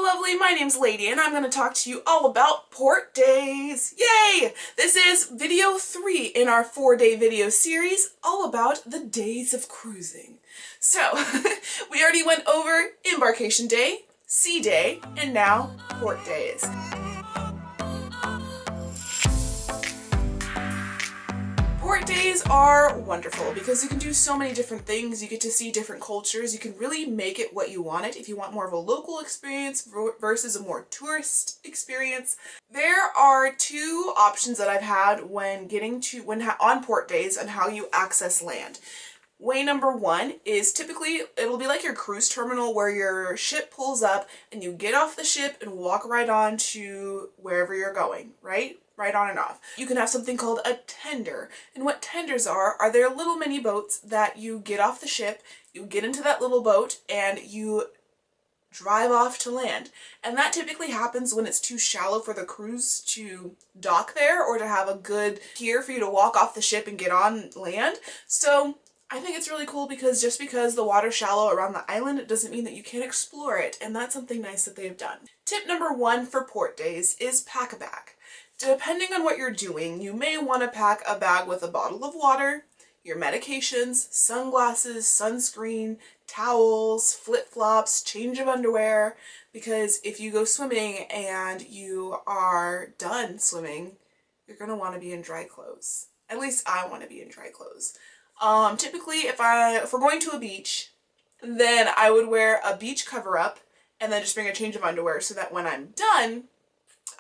Hello lovely, my name's Lady and I'm going to talk to you all about port days. Yay! This is video 3 in our 4-day video series all about the days of cruising. So, we already went over embarkation day, sea day, and now port days. Port days are wonderful because you can do so many different things. You get to see different cultures. You can really make it what you want it if you want more of a local experience versus a more tourist experience. There are two options that I've had when on port days on how you access land. Way number one is typically it'll be like your cruise terminal where your ship pulls up and you get off the ship and walk right on to wherever you're going, right? Right on and off. You can have something called a tender. And what tenders are they're little mini boats that you get off the ship, you get into that little boat, and you drive off to land. And that typically happens when it's too shallow for the cruise to dock there or to have a good pier for you to walk off the ship and get on land. So I think it's really cool because just because the water's shallow around the island, it doesn't mean that you can't explore it, and that's something nice that they've done. Tip number 1 for port days is pack a bag. Depending on what you're doing, you may want to pack a bag with a bottle of water, your medications, sunglasses, sunscreen, towels, flip-flops, change of underwear, because if you go swimming and you are done swimming, you're going to want to be in dry clothes. At least I want to be in dry clothes. Typically if we're going to a beach, then I would wear a beach cover-up and then just bring a change of underwear so that when I'm done,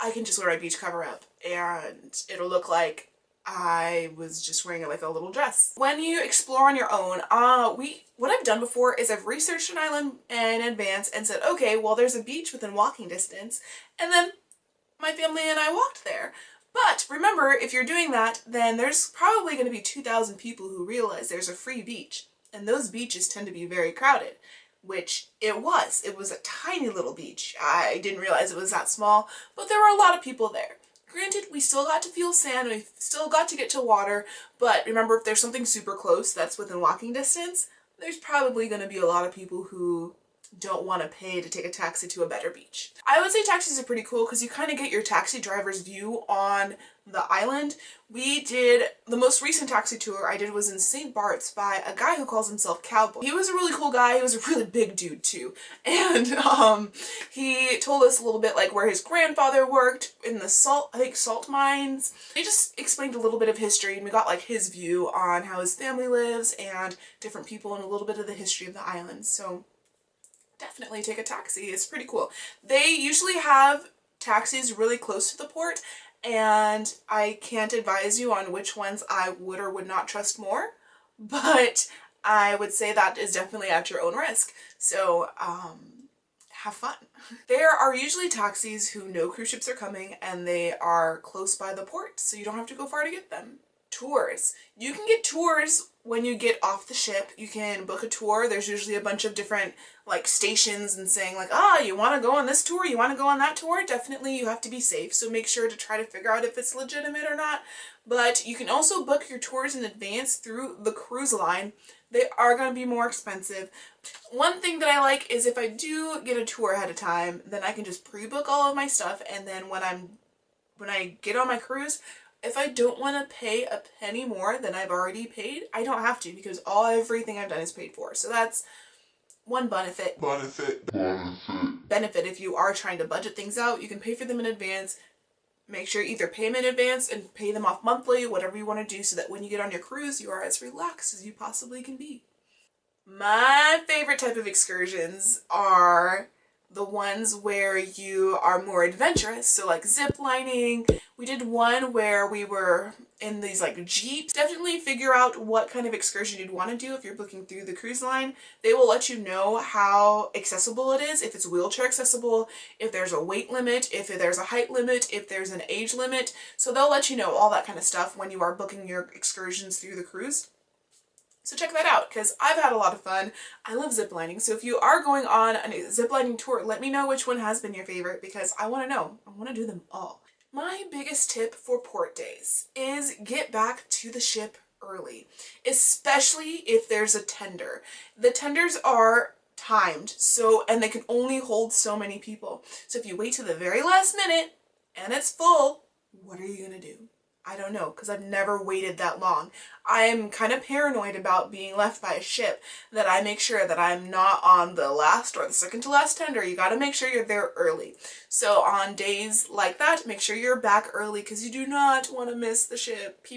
I can just wear my beach cover-up and it'll look like I was just wearing like a little dress. When you explore on your own, what I've done before is I've researched an island in advance and said, okay, well there's a beach within walking distance, and then my family and I walked there. But remember, if you're doing that, then there's probably going to be 2,000 people who realize there's a free beach, and those beaches tend to be very crowded. Which it was. It was a tiny little beach. I didn't realize it was that small, but there were a lot of people there. Granted, we still got to feel sand, we still got to get to water, but remember, if there's something super close that's within walking distance, there's probably going to be a lot of people who don't want to pay to take a taxi to a better beach. I would say taxis are pretty cool because you kind of get your taxi driver's view on the island. The most recent taxi tour I did was in St. Bart's by a guy who calls himself Cowboy. He was a really cool guy. He was a really big dude too. And he told us a little bit like where his grandfather worked in the salt mines. He just explained a little bit of history, and we got like his view on how his family lives and different people and a little bit of the history of the island. So definitely take a taxi. It's pretty cool. They usually have taxis really close to the port, and I can't advise you on which ones I would or would not trust more, but I would say that is definitely at your own risk. So have fun. There are usually taxis who know cruise ships are coming and they are close by the port, so you don't have to go far to get them. Tours. You can get tours when you get off the ship. You can book a tour. There's usually a bunch of different like stations and saying like, you want to go on this tour? You want to go on that tour? Definitely you have to be safe. So make sure to try to figure out if it's legitimate or not. But you can also book your tours in advance through the cruise line. They are going to be more expensive. One thing that I like is if I do get a tour ahead of time, then I can just pre-book all of my stuff, and then when I get on my cruise, if I don't want to pay a penny more than I've already paid, I don't have to because everything I've done is paid for. So that's one benefit. Benefit if you are trying to budget things out, you can pay for them in advance. Make sure you either pay them in advance and pay them off monthly, whatever you want to do, so that when you get on your cruise, you are as relaxed as you possibly can be. My favorite type of excursions are the ones where you are more adventurous, so like zip lining. We did one where we were in these like jeeps. Definitely figure out what kind of excursion you'd want to do if you're booking through the cruise line. They will let you know how accessible it is, if it's wheelchair accessible, if there's a weight limit, if there's a height limit, if there's an age limit. So they'll let you know all that kind of stuff when you are booking your excursions through the cruise. So check that out because I've had a lot of fun. I love ziplining. So if you are going on a ziplining tour, let me know which one has been your favorite because I want to know. I want to do them all. My biggest tip for port days is get back to the ship early, especially if there's a tender. The tenders are timed, so, and they can only hold so many people. So if you wait to the very last minute and it's full, what are you gonna do? I don't know, because I've never waited that long. I'm kind of paranoid about being left by a ship, that I make sure that I'm not on the last or the second to last tender. You got to make sure you're there early. So on days like that, make sure you're back early, because you do not want to miss the ship.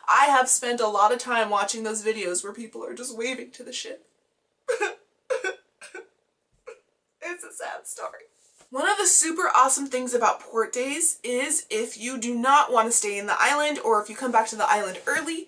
I have spent a lot of time watching those videos where people are just waving to the ship. It's a sad story. One of the super awesome things about port days is if you do not want to stay in the island, or if you come back to the island early,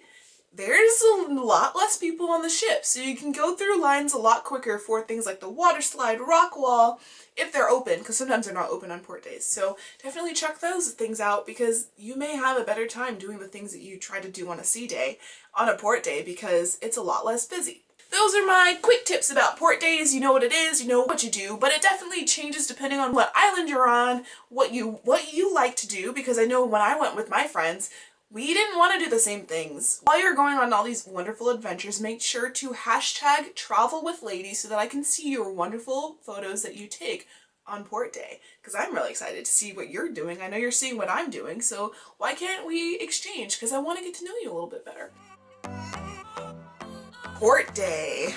there's a lot less people on the ship, so you can go through lines a lot quicker for things like the water slide, rock wall, if they're open, because sometimes they're not open on port days. So definitely check those things out, because you may have a better time doing the things that you try to do on a sea day on a port day, because it's a lot less busy. Those are my quick tips about port days. You know what it is, you know what you do, but it definitely changes depending on what island you're on, what you like to do, because I know when I went with my friends, we didn't want to do the same things. While you're going on all these wonderful adventures, make sure to hashtag travel with ladies so that I can see your wonderful photos that you take on port day, because I'm really excited to see what you're doing. I know you're seeing what I'm doing, so why can't we exchange, because I want to get to know you a little bit better. Port day.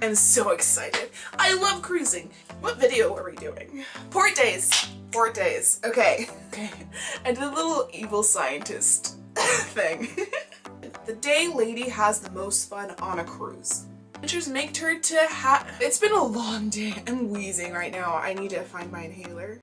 I'm so excited. I love cruising. What video are we doing? Port days. Port days. Okay. I did a little evil scientist thing. The day lady has the most fun on a cruise. Adventures make her to it's been a long day. I'm wheezing right now. I need to find my inhaler.